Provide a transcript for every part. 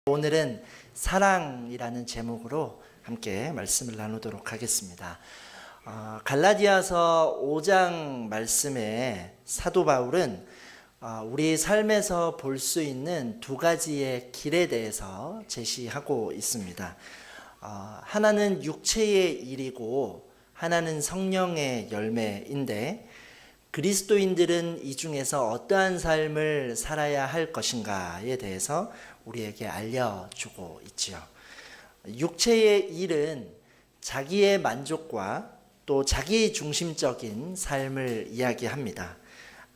오늘은 사랑이라는 제목으로 함께 말씀을 나누도록 하겠습니다. 갈라디아서 5장 말씀에 사도 바울은 우리 삶에서 볼 수 있는 두 가지의 길에 대해서 제시하고 있습니다. 하나는 육체의 일이고 하나는 성령의 열매인데, 그리스도인들은 이 중에서 어떠한 삶을 살아야 할 것인가에 대해서 우리에게 알려주고 있지요. 육체의 일은 자기의 만족과 또 자기 중심적인 삶을 이야기합니다.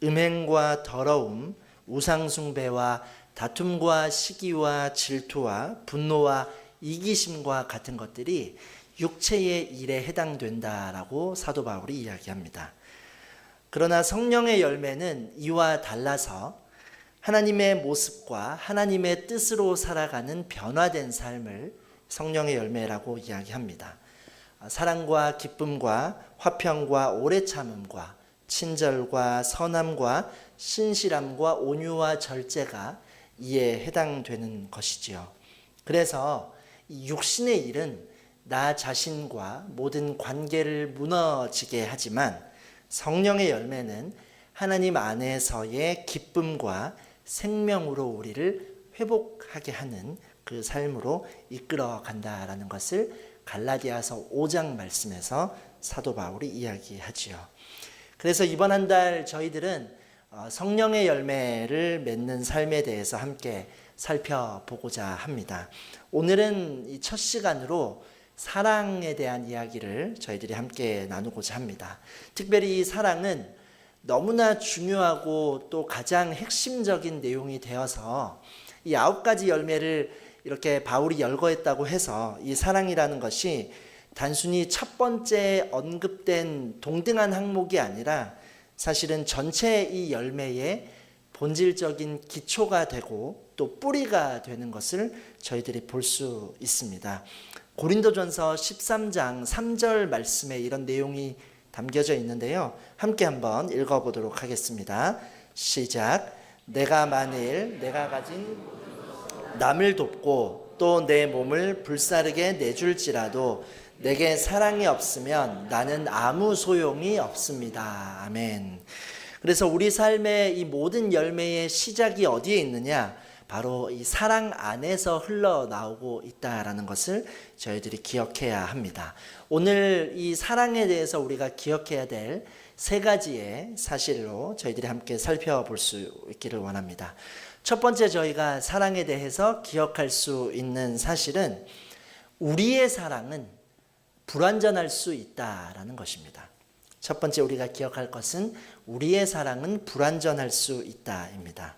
음행과 더러움, 우상숭배와 다툼과 시기와 질투와 분노와 이기심과 같은 것들이 육체의 일에 해당된다라고 사도 바울이 이야기합니다. 그러나 성령의 열매는 이와 달라서 하나님의 모습과 하나님의 뜻으로 살아가는 변화된 삶을 성령의 열매라고 이야기합니다. 사랑과 기쁨과 화평과 오래 참음과 친절과 선함과 신실함과 온유와 절제가 이에 해당되는 것이지요. 그래서 이 육신의 일은 나 자신과 모든 관계를 무너지게 하지만, 성령의 열매는 하나님 안에서의 기쁨과 생명으로 우리를 회복하게 하는 그 삶으로 이끌어 간다라는 것을 갈라디아서 5장 말씀에서 사도 바울이 이야기하지요. 그래서 이번 한 달 저희들은 성령의 열매를 맺는 삶에 대해서 함께 살펴보고자 합니다. 오늘은 이 첫 시간으로 사랑에 대한 이야기를 저희들이 함께 나누고자 합니다. 특별히 이 사랑은 너무나 중요하고 또 가장 핵심적인 내용이 되어서 이 9가지 열매를 이렇게 바울이 열거했다고 해서 이 사랑이라는 것이 단순히 첫 번째 언급된 동등한 항목이 아니라 사실은 전체 이 열매의 본질적인 기초가 되고 또 뿌리가 되는 것을 저희들이 볼 수 있습니다. 고린도전서 13장 3절 말씀에 이런 내용이 담겨져 있는데요. 함께 한번 읽어보도록 하겠습니다. 시작. 내가 만일 내가 가진 남을 돕고 또 내 몸을 불사르게 내줄지라도 내게 사랑이 없으면 나는 아무 소용이 없습니다. 아멘. 그래서 우리 삶의 이 모든 열매의 시작이 어디에 있느냐? 바로 이 사랑 안에서 흘러나오고 있다라는 것을 저희들이 기억해야 합니다. 오늘 이 사랑에 대해서 우리가 기억해야 될 세 가지의 사실로 저희들이 함께 살펴볼 수 있기를 원합니다. 첫 번째, 저희가 사랑에 대해서 기억할 수 있는 사실은 우리의 사랑은 불완전할 수 있다라는 것입니다. 첫 번째 우리가 기억할 것은 우리의 사랑은 불완전할 수 있다입니다.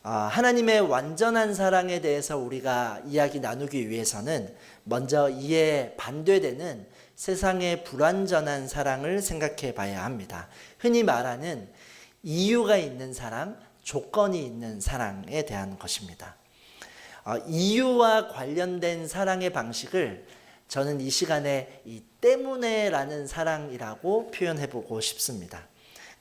하나님의 완전한 사랑에 대해서 우리가 이야기 나누기 위해서는 먼저 이에 반대되는 세상의 불완전한 사랑을 생각해 봐야 합니다. 흔히 말하는 이유가 있는 사랑, 조건이 있는 사랑에 대한 것입니다. 이유와 관련된 사랑의 방식을 저는 이 시간에 이 때문에라는 사랑이라고 표현해 보고 싶습니다.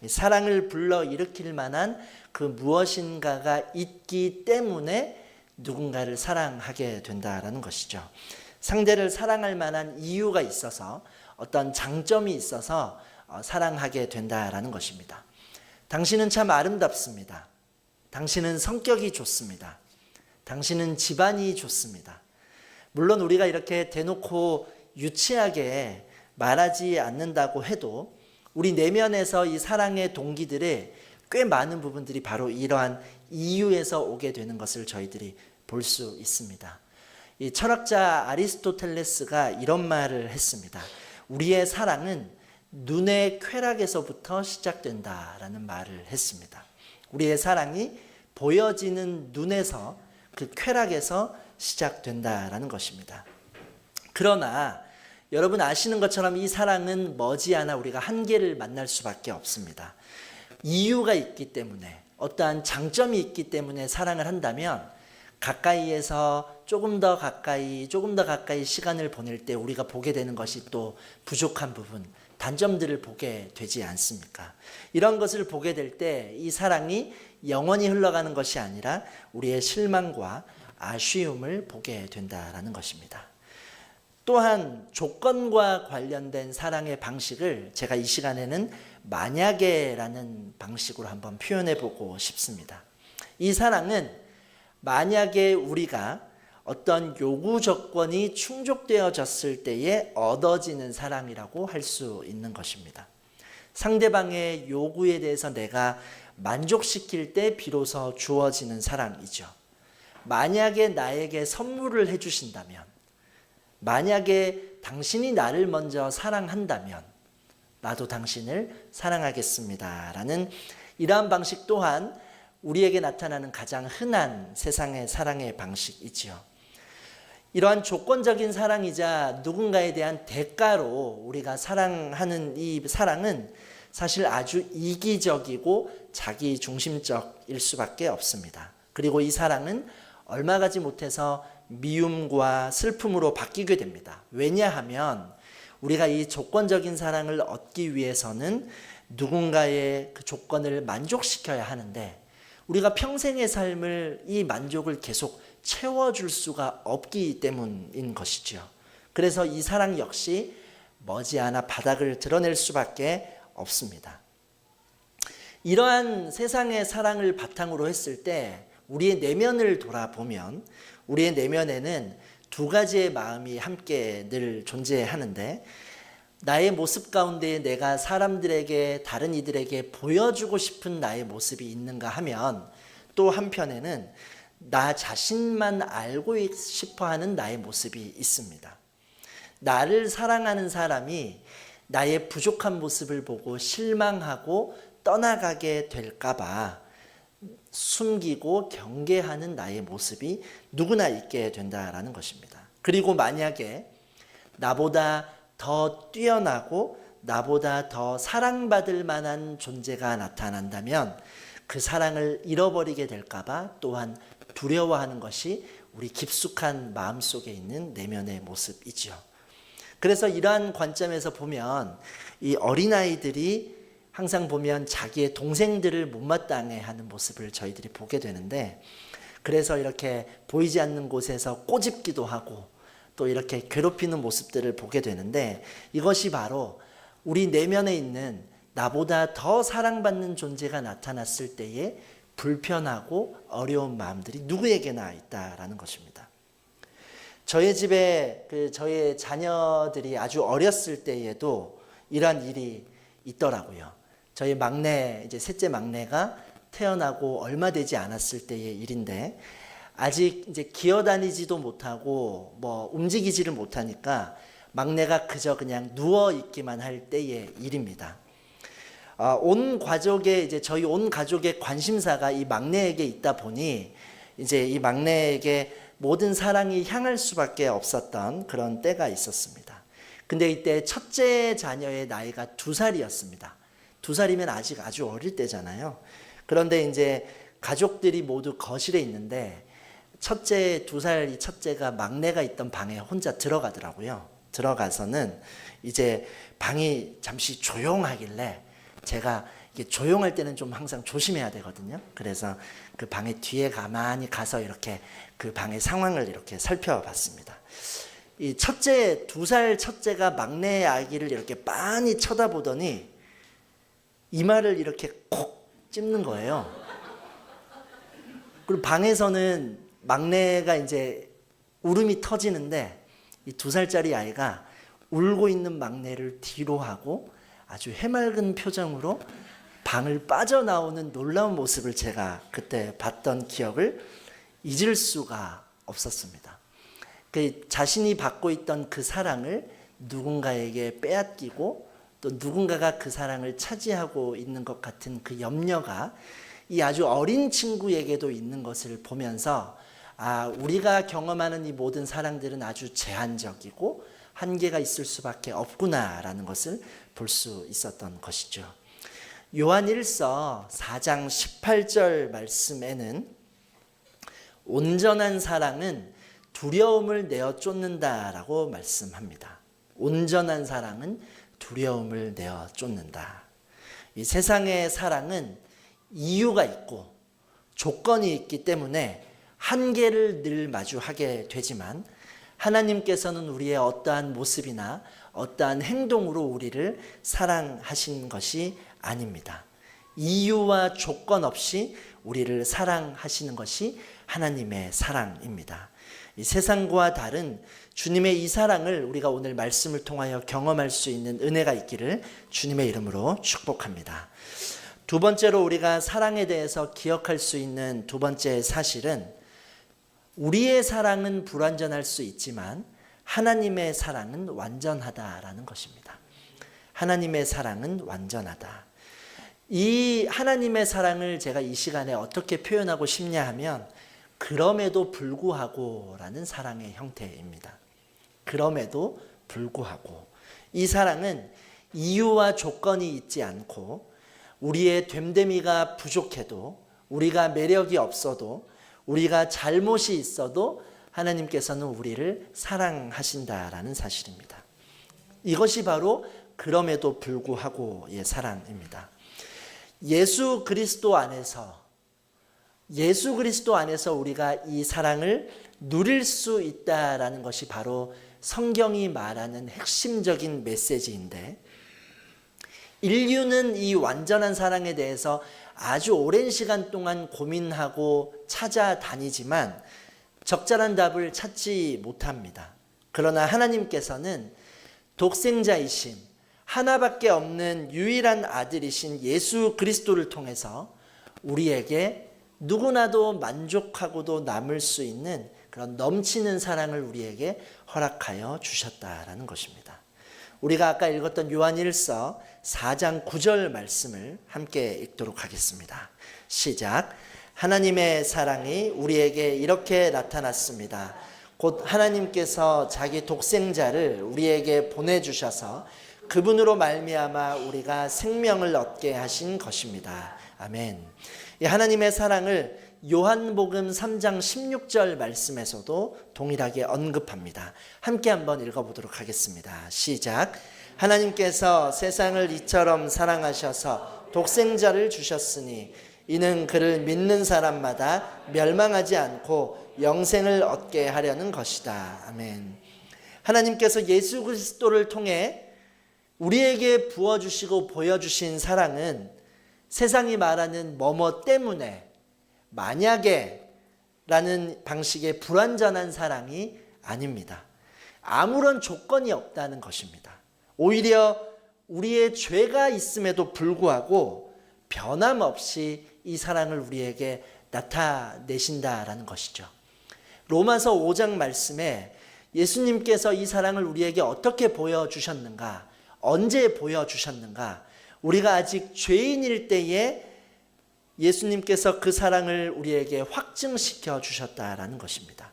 사랑을 불러일으킬 만한 그 무엇인가가 있기 때문에 누군가를 사랑하게 된다라는 것이죠. 상대를 사랑할 만한 이유가 있어서, 어떤 장점이 있어서 사랑하게 된다라는 것입니다. 당신은 참 아름답습니다. 당신은 성격이 좋습니다. 당신은 집안이 좋습니다. 물론 우리가 이렇게 대놓고 유치하게 말하지 않는다고 해도 우리 내면에서 이 사랑의 동기들의 꽤 많은 부분들이 바로 이러한 이유에서 오게 되는 것을 저희들이 볼 수 있습니다. 이 철학자 아리스토텔레스가 이런 말을 했습니다. 우리의 사랑은 눈의 쾌락에서부터 시작된다라는 말을 했습니다. 우리의 사랑이 보여지는 눈에서, 그 쾌락에서 시작된다라는 것입니다. 그러나 여러분 아시는 것처럼 이 사랑은 머지않아 우리가 한계를 만날 수밖에 없습니다. 이유가 있기 때문에, 어떠한 장점이 있기 때문에 사랑을 한다면 가까이에서 조금 더 가까이 시간을 보낼 때 우리가 보게 되는 것이 또 부족한 부분, 단점들을 보게 되지 않습니까? 이런 것을 보게 될 때 이 사랑이 영원히 흘러가는 것이 아니라 우리의 실망과 아쉬움을 보게 된다라는 것입니다. 또한 조건과 관련된 사랑의 방식을 제가 이 시간에는 만약에라는 방식으로 한번 표현해 보고 싶습니다. 이 사랑은 만약에 우리가 어떤 요구 조건이 충족되어졌을 때에 얻어지는 사랑이라고 할 수 있는 것입니다. 상대방의 요구에 대해서 내가 만족시킬 때 비로소 주어지는 사랑이죠. 만약에 나에게 선물을 해주신다면, 만약에 당신이 나를 먼저 사랑한다면 나도 당신을 사랑하겠습니다 라는 이러한 방식 또한 우리에게 나타나는 가장 흔한 세상의 사랑의 방식이지요. 이러한 조건적인 사랑이자 누군가에 대한 대가로 우리가 사랑하는 이 사랑은 사실 아주 이기적이고 자기중심적일 수밖에 없습니다. 그리고 이 사랑은 얼마 가지 못해서 미움과 슬픔으로 바뀌게 됩니다. 왜냐하면 우리가 이 조건적인 사랑을 얻기 위해서는 누군가의 그 조건을 만족시켜야 하는데 우리가 평생의 삶을 이 만족을 계속 채워줄 수가 없기 때문인 것이죠. 그래서 이 사랑 역시 머지않아 바닥을 드러낼 수밖에 없습니다. 이러한 세상의 사랑을 바탕으로 했을 때 우리의 내면을 돌아보면 우리의 내면에는 두 가지의 마음이 함께 늘 존재하는데 나의 모습 가운데 내가 사람들에게 다른 이들에게 보여주고 싶은 나의 모습이 있는가 하면 또 한편에는 나 자신만 알고 싶어하는 나의 모습이 있습니다. 나를 사랑하는 사람이 나의 부족한 모습을 보고 실망하고 떠나가게 될까봐 숨기고 경계하는 나의 모습이 누구나 있게 된다라는 것입니다. 그리고 만약에 나보다 더 뛰어나고 나보다 더 사랑받을 만한 존재가 나타난다면 그 사랑을 잃어버리게 될까봐 또한 두려워하는 것이 우리 깊숙한 마음속에 있는 내면의 모습이지요. 그래서 이러한 관점에서 보면 이 어린아이들이 항상 보면 자기의 동생들을 못마땅해 하는 모습을 저희들이 보게 되는데 그래서 이렇게 보이지 않는 곳에서 꼬집기도 하고 또 이렇게 괴롭히는 모습들을 보게 되는데 이것이 바로 우리 내면에 있는 나보다 더 사랑받는 존재가 나타났을 때의 불편하고 어려운 마음들이 누구에게나 있다라는 것입니다. 저희 집에 저희 자녀들이 아주 어렸을 때에도 이러한 일이 있더라고요. 저희 막내, 이제 셋째 막내가 태어나고 얼마 되지 않았을 때의 일인데 아직 이제 기어다니지도 못하고 뭐 움직이지를 못하니까 막내가 그저 그냥 누워 있기만 할 때의 일입니다. 온 가족의 이제 저희 온 가족의 관심사가 이 막내에게 있다 보니 이제 이 막내에게 모든 사랑이 향할 수밖에 없었던 그런 때가 있었습니다. 근데 이때 첫째 자녀의 나이가 2살이었습니다. 2살이면 아직 아주 어릴 때잖아요. 그런데 이제 가족들이 모두 거실에 있는데 첫째 2살 이 첫째가 막내가 있던 방에 혼자 들어가더라고요. 들어가서는 이제 방이 잠시 조용하길래 제가 이게 조용할 때는 좀 항상 조심해야 되거든요. 그래서 그 방의 뒤에 가만히 가서 이렇게 그 방의 상황을 이렇게 살펴봤습니다. 이 첫째 2살 첫째가 막내 아기를 이렇게 빤히 쳐다보더니 이마를 이렇게 콕 찝는 거예요. 그리고 방에서는 막내가 이제 울음이 터지는데 이 2살짜리 아이가 울고 있는 막내를 뒤로 하고 아주 해맑은 표정으로 방을 빠져나오는 놀라운 모습을 제가 그때 봤던 기억을 잊을 수가 없었습니다. 그 자신이 받고 있던 그 사랑을 누군가에게 빼앗기고 또 누군가가 그 사랑을 차지하고 있는 것 같은 그 염려가 이 아주 어린 친구에게도 있는 것을 보면서 우리가 경험하는 이 모든 사랑들은 아주 제한적이고 한계가 있을 수밖에 없구나라는 것을 볼 수 있었던 것이죠. 요한 1서 4장 18절 말씀에는 온전한 사랑은 두려움을 내어 쫓는다라고 말씀합니다. 온전한 사랑은 두려움을 내어 쫓는다. 이 세상의 사랑은 이유가 있고 조건이 있기 때문에 한계를 늘 마주하게 되지만 하나님께서는 우리의 어떠한 모습이나 어떠한 행동으로 우리를 사랑하신 것이 아닙니다. 이유와 조건 없이 우리를 사랑하시는 것이 하나님의 사랑입니다. 이 세상과 다른 주님의 이 사랑을 우리가 오늘 말씀을 통하여 경험할 수 있는 은혜가 있기를 주님의 이름으로 축복합니다. 두 번째로 우리가 사랑에 대해서 기억할 수 있는 두 번째 사실은 우리의 사랑은 불완전할 수 있지만 하나님의 사랑은 완전하다라는 것입니다. 하나님의 사랑은 완전하다. 이 하나님의 사랑을 제가 이 시간에 어떻게 표현하고 싶냐 하면 그럼에도 불구하고 라는 사랑의 형태입니다. 그럼에도 불구하고. 이 사랑은 이유와 조건이 있지 않고 우리의 됨됨이가 부족해도 우리가 매력이 없어도 우리가 잘못이 있어도 하나님께서는 우리를 사랑하신다라는 사실입니다. 이것이 바로 그럼에도 불구하고의 사랑입니다. 예수 그리스도 안에서 우리가 이 사랑을 누릴 수 있다라는 것이 바로 성경이 말하는 핵심적인 메시지인데, 인류는 이 완전한 사랑에 대해서 아주 오랜 시간 동안 고민하고 찾아다니지만 적절한 답을 찾지 못합니다. 그러나 하나님께서는 독생자이신 하나밖에 없는 유일한 아들이신 예수 그리스도를 통해서 우리에게 누구나도 만족하고도 남을 수 있는 그런 넘치는 사랑을 우리에게 허락하여 주셨다라는 것입니다. 우리가 아까 읽었던 요한일서 4장 9절 말씀을 함께 읽도록 하겠습니다. 시작. 하나님의 사랑이 우리에게 이렇게 나타났습니다. 곧 하나님께서 자기 독생자를 우리에게 보내주셔서 그분으로 말미암아 우리가 생명을 얻게 하신 것입니다. 아멘. 이 하나님의 사랑을 요한복음 3장 16절 말씀에서도 동일하게 언급합니다. 함께 한번 읽어보도록 하겠습니다. 시작. 하나님께서 세상을 이처럼 사랑하셔서 독생자를 주셨으니 이는 그를 믿는 사람마다 멸망하지 않고 영생을 얻게 하려는 것이다. 아멘. 하나님께서 예수 그리스도를 통해 우리에게 부어주시고 보여주신 사랑은 세상이 말하는 뭐뭐 때문에 만약에 라는 방식의 불완전한 사랑이 아닙니다. 아무런 조건이 없다는 것입니다. 오히려 우리의 죄가 있음에도 불구하고 변함없이 이 사랑을 우리에게 나타내신다라는 것이죠. 로마서 5장 말씀에 예수님께서 이 사랑을 우리에게 어떻게 보여주셨는가, 언제 보여주셨는가, 우리가 아직 죄인일 때에 예수님께서 그 사랑을 우리에게 확증시켜 주셨다라는 것입니다.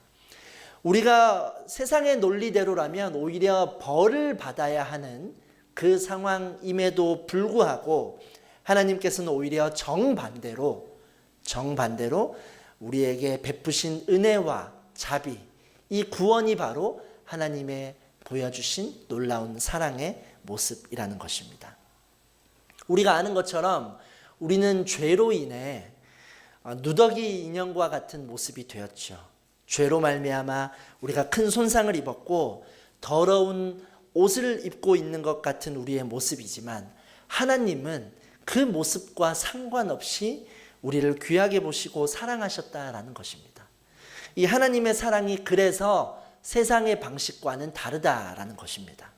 우리가 세상의 논리대로라면 오히려 벌을 받아야 하는 그 상황임에도 불구하고 하나님께서는 오히려 정반대로 우리에게 베푸신 은혜와 자비, 이 구원이 바로 하나님의 보여주신 놀라운 사랑의 모습이라는 것입니다. 우리가 아는 것처럼 우리는 죄로 인해 누더기 인형과 같은 모습이 되었죠. 죄로 말미암아 우리가 큰 손상을 입었고 더러운 옷을 입고 있는 것 같은 우리의 모습이지만 하나님은 그 모습과 상관없이 우리를 귀하게 보시고 사랑하셨다라는 것입니다. 이 하나님의 사랑이 그래서 세상의 방식과는 다르다라는 것입니다.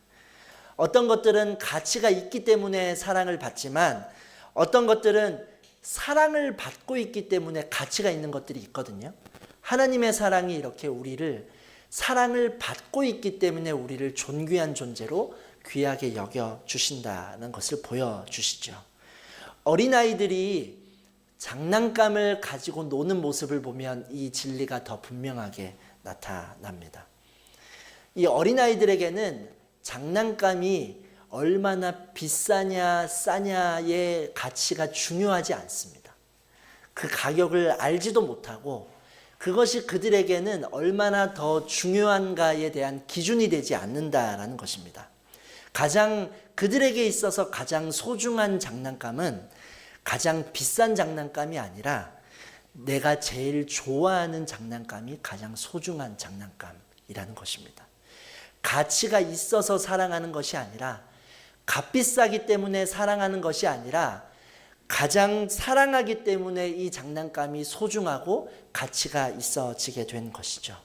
어떤 것들은 가치가 있기 때문에 사랑을 받지만 어떤 것들은 사랑을 받고 있기 때문에 가치가 있는 것들이 있거든요. 하나님의 사랑이 이렇게 우리를 사랑을 받고 있기 때문에 우리를 존귀한 존재로 귀하게 여겨주신다는 것을 보여주시죠. 어린아이들이 장난감을 가지고 노는 모습을 보면 이 진리가 더 분명하게 나타납니다. 이 어린아이들에게는 장난감이 얼마나 비싸냐 싸냐의 가치가 중요하지 않습니다. 그 가격을 알지도 못하고 그것이 그들에게는 얼마나 더 중요한가에 대한 기준이 되지 않는다라는 것입니다. 그들에게 있어서 가장 소중한 장난감은 가장 비싼 장난감이 아니라 내가 제일 좋아하는 장난감이 가장 소중한 장난감이라는 것입니다. 가치가 있어서 사랑하는 것이 아니라, 값비싸기 때문에 사랑하는 것이 아니라, 가장 사랑하기 때문에 이 장난감이 소중하고 가치가 있어지게 된 것이죠.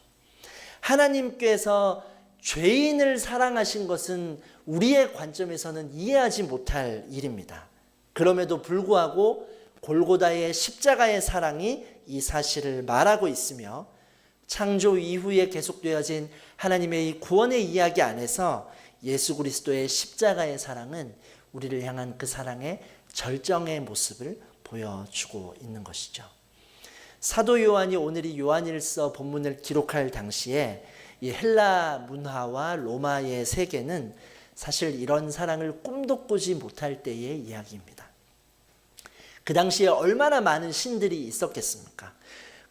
하나님께서 죄인을 사랑하신 것은 우리의 관점에서는 이해하지 못할 일입니다. 그럼에도 불구하고 골고다의 십자가의 사랑이 이 사실을 말하고 있으며, 창조 이후에 계속되어진 하나님의 이 구원의 이야기 안에서 예수 그리스도의 십자가의 사랑은 우리를 향한 그 사랑의 절정의 모습을 보여주고 있는 것이죠. 사도 요한이 오늘 이 요한일서 본문을 기록할 당시에 이 헬라 문화와 로마의 세계는 사실 이런 사랑을 꿈도 꾸지 못할 때의 이야기입니다. 그 당시에 얼마나 많은 신들이 있었겠습니까?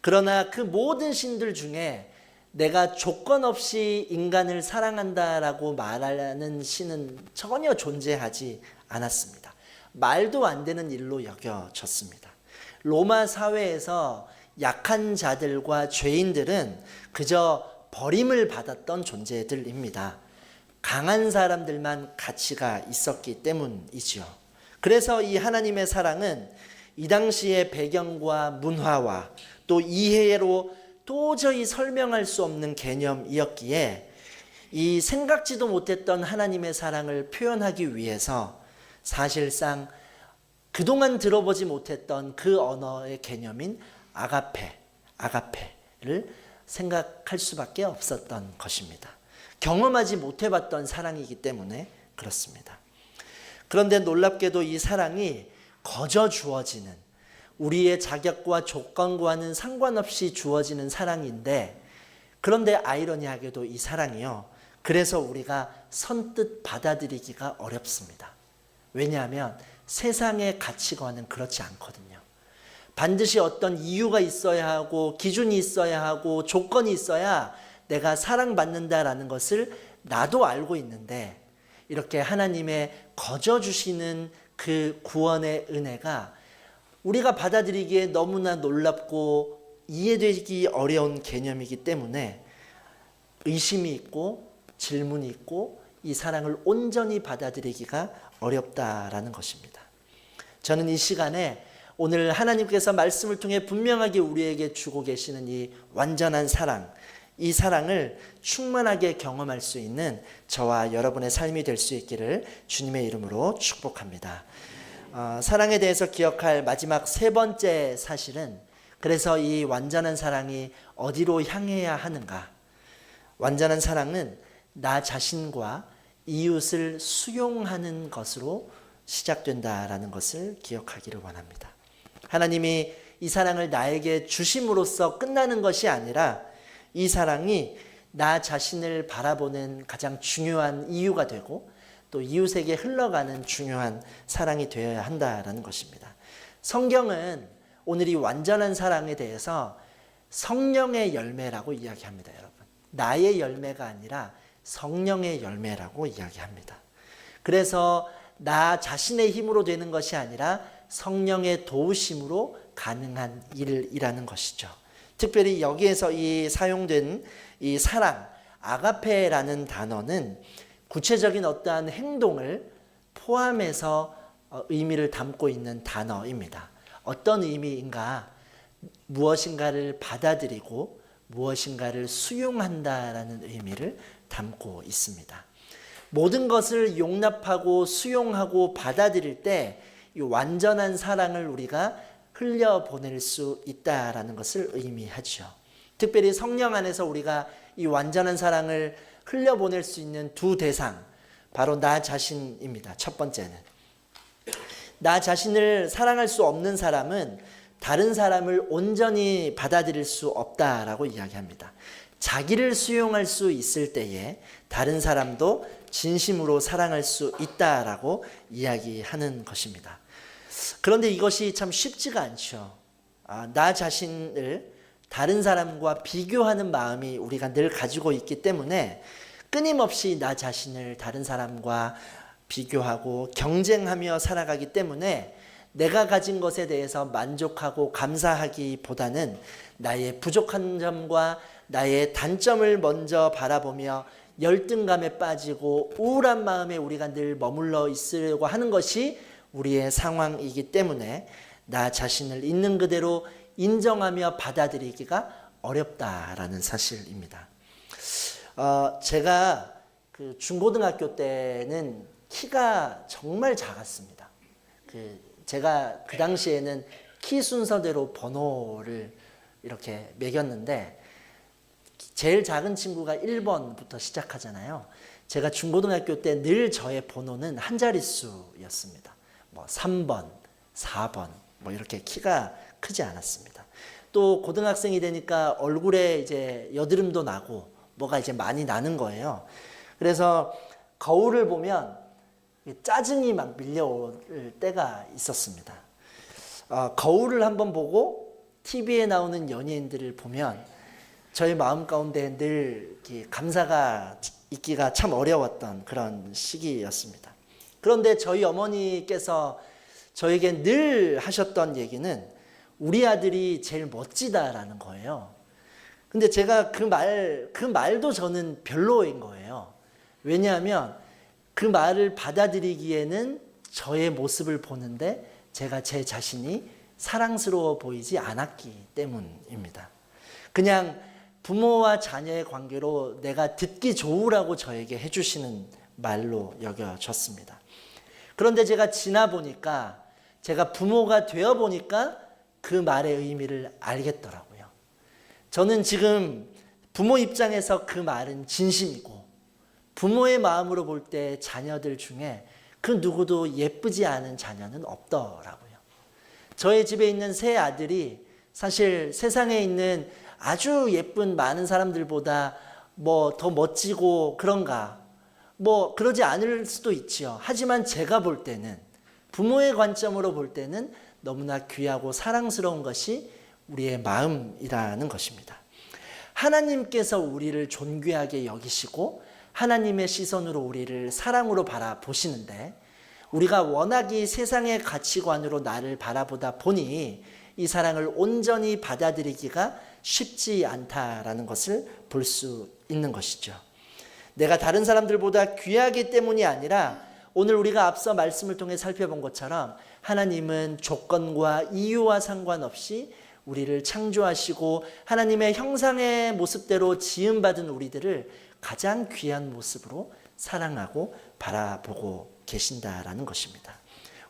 그러나 그 모든 신들 중에 내가 조건 없이 인간을 사랑한다라고 말하는 신은 전혀 존재하지 않았습니다. 말도 안 되는 일로 여겨졌습니다. 로마 사회에서 약한 자들과 죄인들은 그저 버림을 받았던 존재들입니다. 강한 사람들만 가치가 있었기 때문이지요. 그래서 이 하나님의 사랑은 이 당시의 배경과 문화와 또 이해로 도저히 설명할 수 없는 개념이었기에 이 생각지도 못했던 하나님의 사랑을 표현하기 위해서 사실상 그동안 들어보지 못했던 그 언어의 개념인 아가페를 생각할 수밖에 없었던 것입니다. 경험하지 못해봤던 사랑이기 때문에 그렇습니다. 그런데 놀랍게도 이 사랑이 거저 주어지는, 우리의 자격과 조건과는 상관없이 주어지는 사랑인데, 그런데 아이러니하게도 이 사랑이요, 그래서 우리가 선뜻 받아들이기가 어렵습니다. 왜냐하면 세상의 가치관은 그렇지 않거든요. 반드시 어떤 이유가 있어야 하고 기준이 있어야 하고 조건이 있어야 내가 사랑받는다라는 것을 나도 알고 있는데, 이렇게 하나님의 거저 주시는 그 구원의 은혜가 우리가 받아들이기에 너무나 놀랍고 이해되기 어려운 개념이기 때문에 의심이 있고 질문이 있고 이 사랑을 온전히 받아들이기가 어렵다라는 것입니다. 저는 이 시간에 오늘 하나님께서 말씀을 통해 분명하게 우리에게 주고 계시는 이 완전한 사랑, 이 사랑을 충만하게 경험할 수 있는 저와 여러분의 삶이 될 수 있기를 주님의 이름으로 축복합니다. 사랑에 대해서 기억할 마지막 세 번째 사실은, 그래서 이 완전한 사랑이 어디로 향해야 하는가? 완전한 사랑은 나 자신과 이웃을 수용하는 것으로 시작된다라는 것을 기억하기를 원합니다. 하나님이 이 사랑을 나에게 주심으로써 끝나는 것이 아니라 이 사랑이 나 자신을 바라보는 가장 중요한 이유가 되고 또 이웃에게 흘러가는 중요한 사랑이 되어야 한다라는 것입니다. 성경은 오늘 이 완전한 사랑에 대해서 성령의 열매라고 이야기합니다, 여러분. 나의 열매가 아니라 성령의 열매라고 이야기합니다. 그래서 나 자신의 힘으로 되는 것이 아니라 성령의 도우심으로 가능한 일이라는 것이죠. 특별히 여기에서 이 사용된 이 사랑, 아가페라는 단어는 구체적인 어떠한 행동을 포함해서 의미를 담고 있는 단어입니다. 어떤 의미인가? 무엇인가를 받아들이고 무엇인가를 수용한다라는 의미를 담고 있습니다. 모든 것을 용납하고 수용하고 받아들일 때 이 완전한 사랑을 우리가 흘려보낼 수 있다라는 것을 의미하죠. 특별히 성령 안에서 우리가 이 완전한 사랑을 흘려보낼 수 있는 두 대상, 바로 나 자신입니다. 첫 번째는 나 자신을 사랑할 수 없는 사람은 다른 사람을 온전히 받아들일 수 없다라고 이야기합니다. 자기를 수용할 수 있을 때에 다른 사람도 진심으로 사랑할 수 있다라고 이야기하는 것입니다. 그런데 이것이 참 쉽지가 않죠. 나 자신을 다른 사람과 비교하는 마음이 우리가 늘 가지고 있기 때문에 끊임없이 나 자신을 다른 사람과 비교하고 경쟁하며 살아가기 때문에 내가 가진 것에 대해서 만족하고 감사하기보다는 나의 부족한 점과 나의 단점을 먼저 바라보며 열등감에 빠지고 우울한 마음에 우리가 늘 머물러 있으려고 하는 것이 우리의 상황이기 때문에 나 자신을 있는 그대로 인정하며 받아들이기가 어렵다라는 사실입니다. 제가 그 중고등학교 때는 키가 정말 작았습니다. 제가 그 당시에는 키 순서대로 번호를 이렇게 매겼는데 제일 작은 친구가 1번부터 시작하잖아요. 제가 중고등학교 때 늘 저의 번호는 한 자릿수였습니다. 뭐 3번, 4번 뭐 이렇게 키가 크지 않았습니다. 또 고등학생이 되니까 얼굴에 이제 여드름도 나고 뭐가 이제 많이 나는 거예요. 그래서 거울을 보면 짜증이 막 밀려올 때가 있었습니다. 거울을 한번 보고 TV에 나오는 연예인들을 보면 저의 마음 가운데 늘 감사가 있기가 참 어려웠던 그런 시기였습니다. 그런데 저희 어머니께서 저에게 늘 하셨던 얘기는 우리 아들이 제일 멋지다라는 거예요. 근데 제가 그 말도 저는 별로인 거예요. 왜냐하면 그 말을 받아들이기에는 저의 모습을 보는데 제가 제 자신이 사랑스러워 보이지 않았기 때문입니다. 그냥 부모와 자녀의 관계로 내가 듣기 좋으라고 저에게 해주시는 말로 여겨졌습니다. 그런데 제가 지나 보니까 제가 부모가 되어 보니까 그 말의 의미를 알겠더라고요. 저는 지금 부모 입장에서 그 말은 진심이고 부모의 마음으로 볼 때 자녀들 중에 그 누구도 예쁘지 않은 자녀는 없더라고요. 저의 집에 있는 세 아들이 사실 세상에 있는 아주 예쁜 많은 사람들보다 뭐 더 멋지고 그런가 뭐 그러지 않을 수도 있지요. 하지만 제가 볼 때는 부모의 관점으로 볼 때는 너무나 귀하고 사랑스러운 것이 우리의 마음이라는 것입니다. 하나님께서 우리를 존귀하게 여기시고 하나님의 시선으로 우리를 사랑으로 바라보시는데 우리가 워낙 이 세상의 가치관으로 나를 바라보다 보니 이 사랑을 온전히 받아들이기가 쉽지 않다라는 것을 볼 수 있는 것이죠. 내가 다른 사람들보다 귀하기 때문이 아니라 오늘 우리가 앞서 말씀을 통해 살펴본 것처럼 하나님은 조건과 이유와 상관없이 우리를 창조하시고 하나님의 형상의 모습대로 지음받은 우리들을 가장 귀한 모습으로 사랑하고 바라보고 계신다라는 것입니다.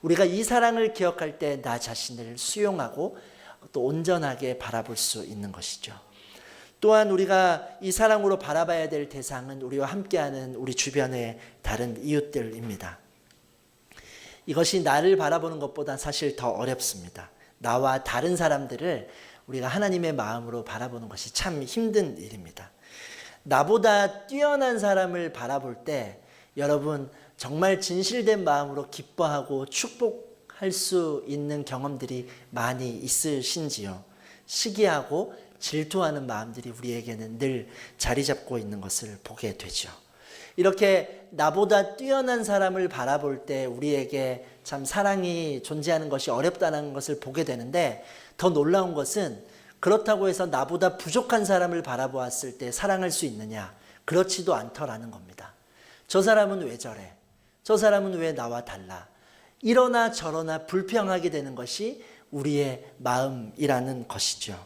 우리가 이 사랑을 기억할 때 나 자신을 수용하고 또 온전하게 바라볼 수 있는 것이죠. 또한 우리가 이 사랑으로 바라봐야 될 대상은 우리와 함께하는 우리 주변의 다른 이웃들입니다. 이것이 나를 바라보는 것보다 사실 더 어렵습니다. 나와 다른 사람들을 우리가 하나님의 마음으로 바라보는 것이 참 힘든 일입니다. 나보다 뛰어난 사람을 바라볼 때 여러분 정말 진실된 마음으로 기뻐하고 축복할 수 있는 경험들이 많이 있으신지요? 시기하고 질투하는 마음들이 우리에게는 늘 자리 잡고 있는 것을 보게 되죠. 이렇게 나보다 뛰어난 사람을 바라볼 때 우리에게 참 사랑이 존재하는 것이 어렵다는 것을 보게 되는데 더 놀라운 것은 그렇다고 해서 나보다 부족한 사람을 바라보았을 때 사랑할 수 있느냐? 그렇지도 않더라는 겁니다. 저 사람은 왜 저래? 저 사람은 왜 나와 달라? 이러나 저러나 불평하게 되는 것이 우리의 마음이라는 것이죠.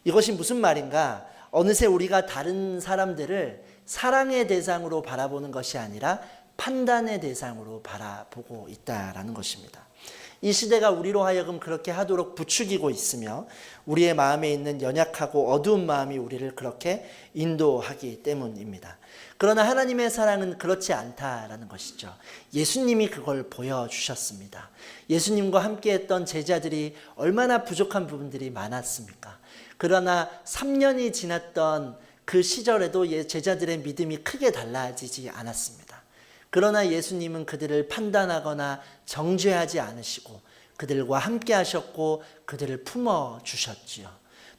이것이 무슨 말인가? 어느새 우리가 다른 사람들을 사랑의 대상으로 바라보는 것이 아니라 판단의 대상으로 바라보고 있다라는 것입니다. 이 시대가 우리로 하여금 그렇게 하도록 부추기고 있으며 우리의 마음에 있는 연약하고 어두운 마음이 우리를 그렇게 인도하기 때문입니다. 그러나 하나님의 사랑은 그렇지 않다라는 것이죠. 예수님이 그걸 보여주셨습니다. 예수님과 함께했던 제자들이 얼마나 부족한 부분들이 많았습니까? 그러나 3년이 지났던 그 시절에도 제자들의 믿음이 크게 달라지지 않았습니다. 그러나 예수님은 그들을 판단하거나 정죄하지 않으시고 그들과 함께 하셨고 그들을 품어주셨지요.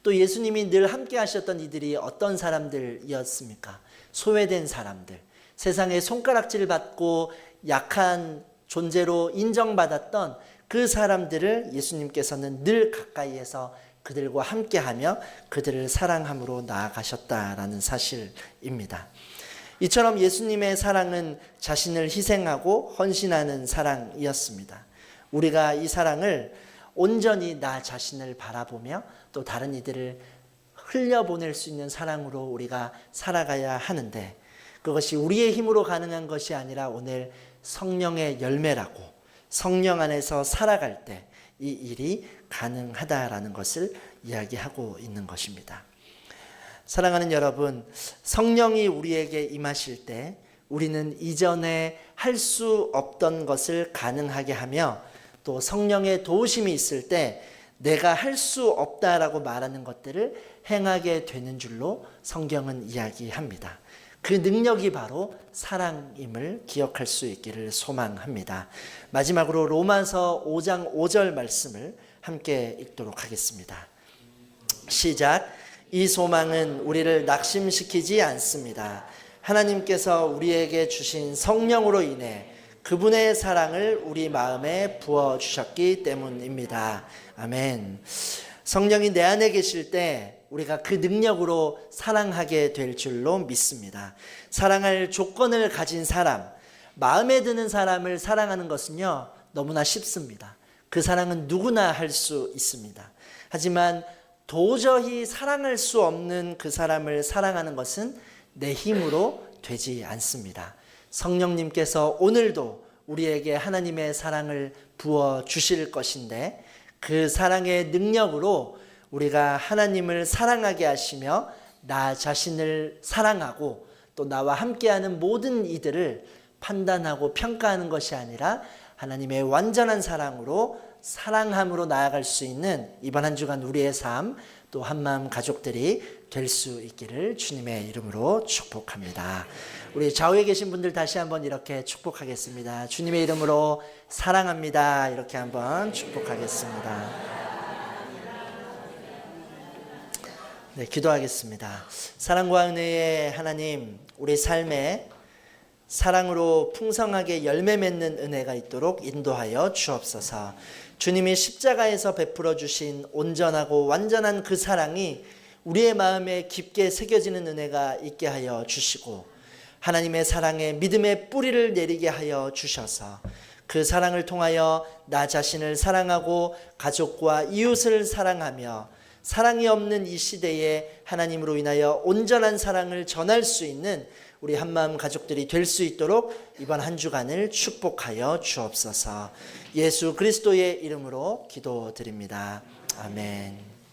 또 예수님이 늘 함께 하셨던 이들이 어떤 사람들이었습니까? 소외된 사람들, 세상에 손가락질 받고 약한 존재로 인정받았던 그 사람들을 예수님께서는 늘 가까이에서 그들과 함께하며 그들을 사랑함으로 나아가셨다라는 사실입니다. 이처럼 예수님의 사랑은 자신을 희생하고 헌신하는 사랑이었습니다. 우리가 이 사랑을 온전히 나 자신을 바라보며 또 다른 이들을 흘려보낼 수 있는 사랑으로 우리가 살아가야 하는데, 그것이 우리의 힘으로 가능한 것이 아니라 오늘 성령의 열매라고, 성령 안에서 살아갈 때 이 일이 가능하다라는 것을 이야기하고 있는 것입니다. 사랑하는 여러분, 성령이 우리에게 임하실 때 우리는 이전에 할 수 없던 것을 가능하게 하며, 또 성령의 도우심이 있을 때 내가 할 수 없다라고 말하는 것들을 행하게 되는 줄로 성경은 이야기합니다. 그 능력이 바로 사랑임을 기억할 수 있기를 소망합니다. 마지막으로 로마서 5장 5절 말씀을 함께 읽도록 하겠습니다. 시작. 이 소망은 우리를 낙심시키지 않습니다. 하나님께서 우리에게 주신 성령으로 인해 그분의 사랑을 우리 마음에 부어주셨기 때문입니다. 아멘. 성령이 내 안에 계실 때 우리가 그 능력으로 사랑하게 될 줄로 믿습니다. 사랑할 조건을 가진 사람, 마음에 드는 사람을 사랑하는 것은요, 너무나 쉽습니다. 그 사랑은 누구나 할 수 있습니다. 하지만 도저히 사랑할 수 없는 그 사람을 사랑하는 것은 내 힘으로 되지 않습니다. 성령님께서 오늘도 우리에게 하나님의 사랑을 부어 주실 것인데, 그 사랑의 능력으로 우리가 하나님을 사랑하게 하시며 나 자신을 사랑하고 또 나와 함께하는 모든 이들을 판단하고 평가하는 것이 아니라 하나님의 완전한 사랑으로 사랑함으로 나아갈 수 있는 이번 한 주간 우리의 삶, 또 한마음 가족들이 될 수 있기를 주님의 이름으로 축복합니다. 우리 좌우에 계신 분들 다시 한번 이렇게 축복하겠습니다. 주님의 이름으로 사랑합니다. 이렇게 한번 축복하겠습니다. 네, 기도하겠습니다. 사랑과 은혜의 하나님, 우리 삶에 사랑으로 풍성하게 열매 맺는 은혜가 있도록 인도하여 주옵소서. 주님이 십자가에서 베풀어 주신 온전하고 완전한 그 사랑이 우리의 마음에 깊게 새겨지는 은혜가 있게 하여 주시고, 하나님의 사랑에 믿음의 뿌리를 내리게 하여 주셔서 그 사랑을 통하여 나 자신을 사랑하고 가족과 이웃을 사랑하며 사랑이 없는 이 시대에 하나님으로 인하여 온전한 사랑을 전할 수 있는 우리 한마음 가족들이 될 수 있도록 이번 한 주간을 축복하여 주옵소서. 예수 그리스도의 이름으로 기도드립니다. 아멘.